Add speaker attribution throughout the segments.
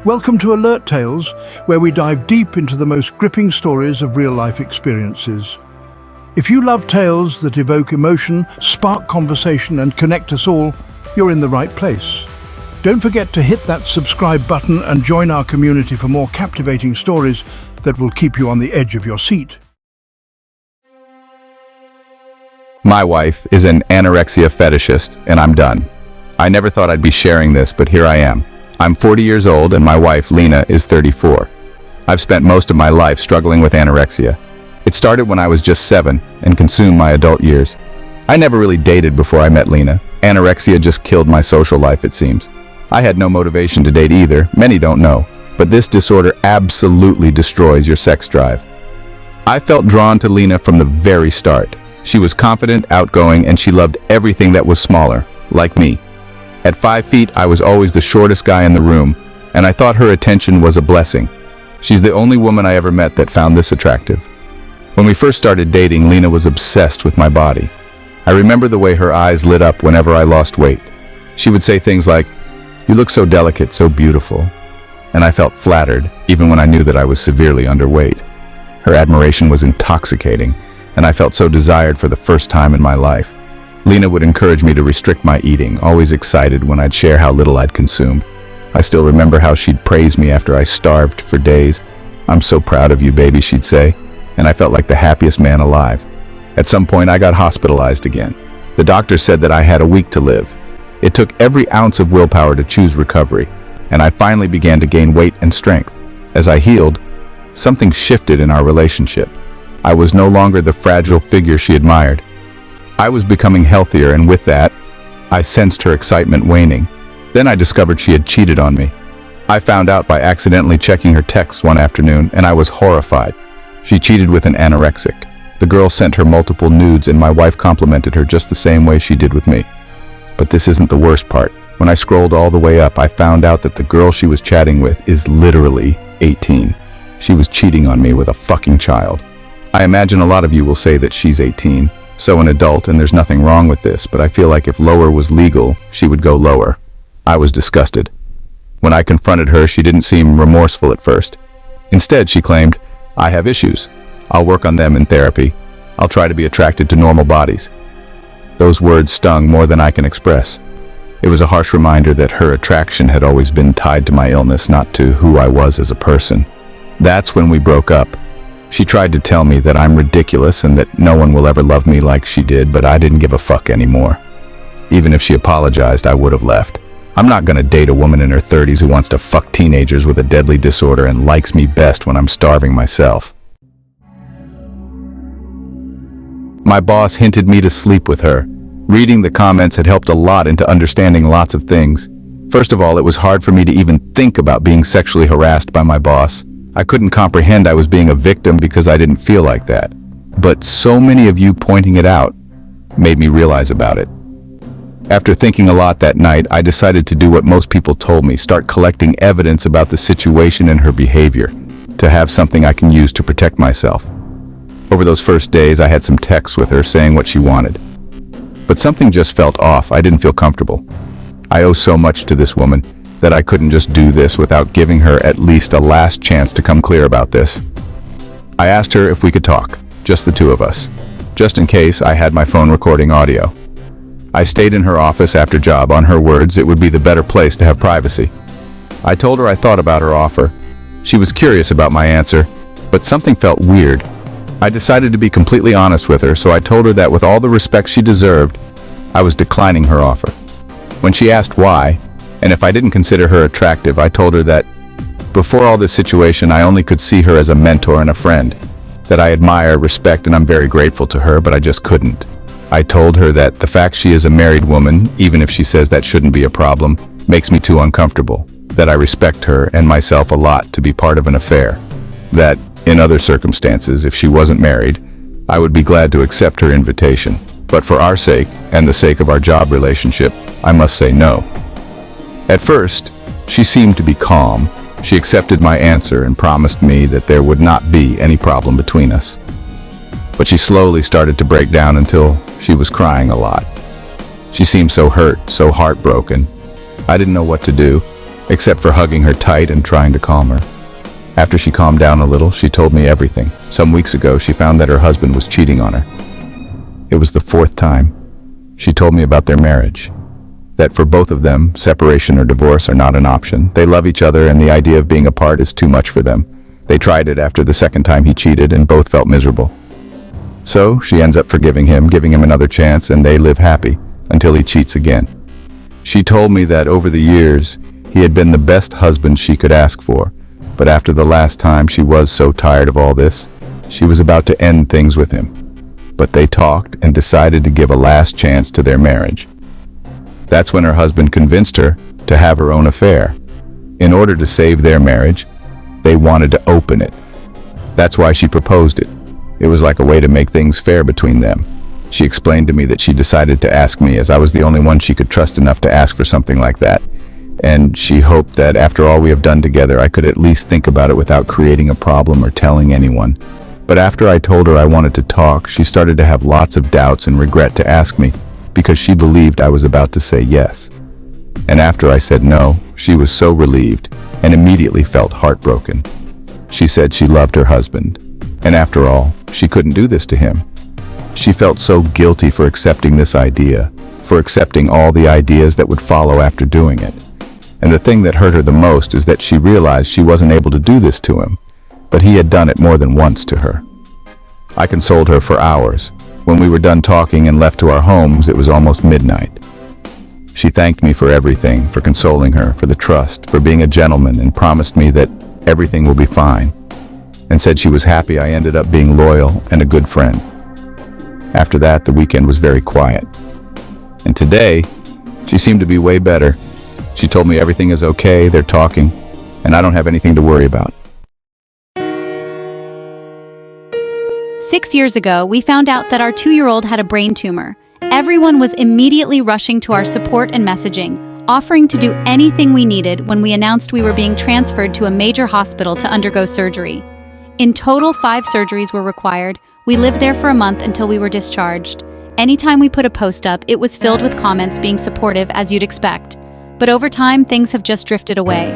Speaker 1: Welcome to Alert Tales, where we dive deep into the most gripping stories of real-life experiences. If you love tales that evoke emotion, spark conversation, and connect us all, you're in the right place. Don't forget to hit that subscribe button and join our community for more captivating stories that will keep you on the edge of your seat.
Speaker 2: My wife is an anorexia fetishist, and I'm done. I never thought I'd be sharing this, but here I am. I'm 40 years old, and my wife, Lena, is 34. I've spent most of my life struggling with anorexia. It started when I was just 7 and consumed my adult years. I never really dated before I met Lena. Anorexia just killed my social life, it seems. I had no motivation to date either, many don't know, but this disorder absolutely destroys your sex drive. I felt drawn to Lena from the very start. She was confident, outgoing, and she loved everything that was smaller, like me. At 5 feet, I was always the shortest guy in the room, and I thought her attention was a blessing. She's the only woman I ever met that found this attractive. When we first started dating, Lena was obsessed with my body. I remember the way her eyes lit up whenever I lost weight. She would say things like, "You look so delicate, so beautiful." And I felt flattered, even when I knew that I was severely underweight. Her admiration was intoxicating, and I felt so desired for the first time in my life. Lena would encourage me to restrict my eating, always excited when I'd share how little I'd consumed. I still remember how she'd praise me after I starved for days. "I'm so proud of you, baby," she'd say, and I felt like the happiest man alive. At some point, I got hospitalized again. The doctor said that I had a week to live. It took every ounce of willpower to choose recovery, and I finally began to gain weight and strength. As I healed, something shifted in our relationship. I was no longer the fragile figure she admired. I was becoming healthier, and with that, I sensed her excitement waning. Then I discovered she had cheated on me. I found out by accidentally checking her texts one afternoon, and I was horrified. She cheated with an anorexic. The girl sent her multiple nudes, and my wife complimented her just the same way she did with me. But this isn't the worst part. When I scrolled all the way up, I found out that the girl she was chatting with is literally 18. She was cheating on me with a fucking child. I imagine a lot of you will say that she's 18. So an adult, and there's nothing wrong with this, but I feel like if lower was legal, she would go lower. I was disgusted. When I confronted her, she didn't seem remorseful at first. Instead, she claimed, "I have issues. I'll work on them in therapy. I'll try to be attracted to normal bodies." Those words stung more than I can express. It was a harsh reminder that her attraction had always been tied to my illness, not to who I was as a person. That's when we broke up. She tried to tell me that I'm ridiculous and that no one will ever love me like she did, but I didn't give a fuck anymore. Even if she apologized, I would have left. I'm not gonna date a woman in her 30s who wants to fuck teenagers with a deadly disorder and likes me best when I'm starving myself. My boss hinted me to sleep with her. Reading the comments had helped a lot into understanding lots of things. First of all, it was hard for me to even think about being sexually harassed by my boss. I couldn't comprehend I was being a victim because I didn't feel like that. But so many of you pointing it out made me realize about it. After thinking a lot that night, I decided to do what most people told me, start collecting evidence about the situation and her behavior, to have something I can use to protect myself. Over those first days, I had some texts with her saying what she wanted. But something just felt off. I didn't feel comfortable. I owe so much to this woman that I couldn't just do this without giving her at least a last chance to come clear about this. I asked her if we could talk, just the two of us, just in case I had my phone recording audio. I stayed in her office after job. On her words, it would be the better place to have privacy. I told her I thought about her offer. She was curious about my answer, but something felt weird. I decided to be completely honest with her, so I told her that with all the respect she deserved, I was declining her offer. When she asked why, and if I didn't consider her attractive, I told her that before all this situation, I only could see her as a mentor and a friend, that I admire, respect, and I'm very grateful to her, but I just couldn't. I told her that the fact she is a married woman, even if she says that shouldn't be a problem, makes me too uncomfortable, that I respect her and myself a lot to be part of an affair, that in other circumstances, if she wasn't married, I would be glad to accept her invitation. But for our sake, and the sake of our job relationship, I must say no. At first, she seemed to be calm. She accepted my answer and promised me that there would not be any problem between us. But she slowly started to break down until she was crying a lot. She seemed so hurt, so heartbroken. I didn't know what to do. except for hugging her tight and trying to calm her. After she calmed down a little, she told me everything. Some weeks ago, she found that her husband was cheating on her. It was the 4th time. She told me about their marriage. That for both of them, separation or divorce are not an option. They love each other and the idea of being apart is too much for them. They tried it after the 2nd time he cheated and both felt miserable. So she ends up forgiving him, giving him another chance, and they live happy until he cheats again. She told me that over the years, he had been the best husband she could ask for. But after the last time, she was so tired of all this, she was about to end things with him. But they talked and decided to give a last chance to their marriage. That's when her husband convinced her to have her own affair. In order to save their marriage, they wanted to open it. That's why she proposed it. It was like a way to make things fair between them. She explained to me that she decided to ask me as I was the only one she could trust enough to ask for something like that. And she hoped that after all we have done together, I could at least think about it without creating a problem or telling anyone. But after I told her I wanted to talk, she started to have lots of doubts and regret to ask me, because she believed I was about to say yes. And after I said no, she was so relieved and immediately felt heartbroken. She said she loved her husband, and after all, she couldn't do this to him. She felt so guilty for accepting this idea, for accepting all the ideas that would follow after doing it. And the thing that hurt her the most is that she realized she wasn't able to do this to him, but he had done it more than once to her. I consoled her for hours. When we were done talking and left to our homes, it was almost midnight. She thanked me for everything, for consoling her, for the trust, for being a gentleman, and promised me that everything will be fine, and said she was happy I ended up being loyal and a good friend. After that, the weekend was very quiet. And today, she seemed to be way better. She told me everything is okay, they're talking, and I don't have anything to worry about.
Speaker 3: 6 years ago, we found out that our 2-year-old had a brain tumor. Everyone was immediately rushing to our support and messaging, offering to do anything we needed when we announced we were being transferred to a major hospital to undergo surgery. In total, 5 surgeries were required. We lived there for a month until we were discharged. Anytime we put a post up, it was filled with comments being supportive, as you'd expect. But over time, things have just drifted away.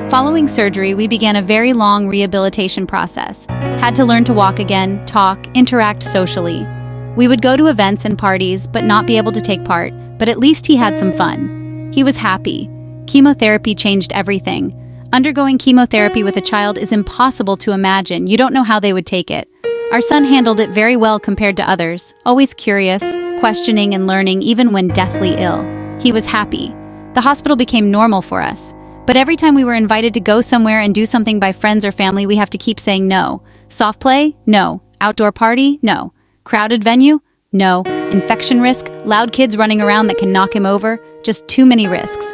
Speaker 3: Following surgery, we began a very long rehabilitation process. Had to learn to walk again, talk, interact socially. We would go to events and parties, but not be able to take part, but at least he had some fun. He was happy. Chemotherapy changed everything. Undergoing chemotherapy with a child is impossible to imagine. You don't know how they would take it. Our son handled it very well compared to others, always curious, questioning and learning even when deathly ill. He was happy. The hospital became normal for us. But every time we were invited to go somewhere and do something by friends or family, we have to keep saying no. Soft play? No. Outdoor party? No. Crowded venue? No. Infection risk? Loud kids running around that can knock him over? Just too many risks.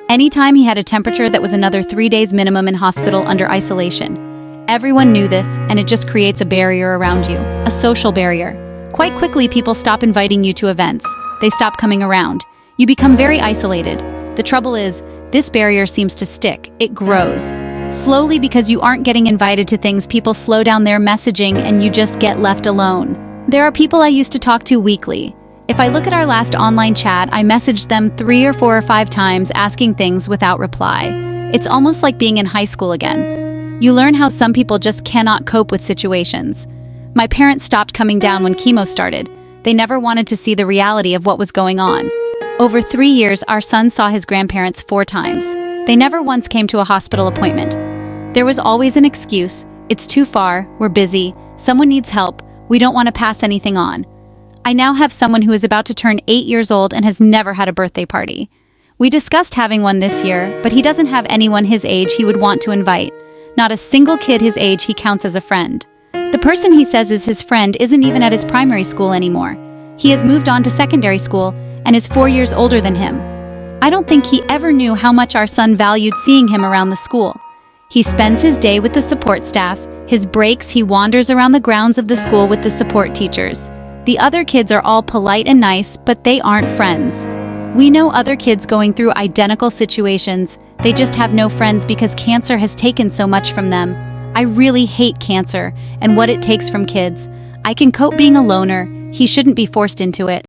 Speaker 3: Anytime he had a temperature, that was another 3 days minimum in hospital under isolation. Everyone knew this, and it just creates a barrier around you, a social barrier. Quite quickly, people stop inviting you to events. They stop coming around. You become very isolated. The trouble is, this barrier seems to stick. It grows. Slowly, because you aren't getting invited to things, people slow down their messaging and you just get left alone. There are people I used to talk to weekly. If I look at our last online chat, I messaged them 3 or 4 or 5 times asking things without reply. It's almost like being in high school again. You learn how some people just cannot cope with situations. My parents stopped coming down when chemo started. They never wanted to see the reality of what was going on. Over 3 years, our son saw his grandparents 4 times. They never once came to a hospital appointment. There was always an excuse. It's too far, we're busy, someone needs help, we don't want to pass anything on. I now have someone who is about to turn 8 years old and has never had a birthday party. We discussed having one this year, but he doesn't have anyone his age he would want to invite. Not a single kid his age he counts as a friend. The person he says is his friend isn't even at his primary school anymore. He has moved on to secondary school and is 4 years older than him. I don't think he ever knew how much our son valued seeing him around the school. He spends his day with the support staff. His breaks, he wanders around the grounds of the school with the support teachers. The other kids are all polite and nice, but they aren't friends. We know other kids going through identical situations. They just have no friends because cancer has taken so much from them. I really hate cancer and what it takes from kids. I can cope being a loner. He shouldn't be forced into it.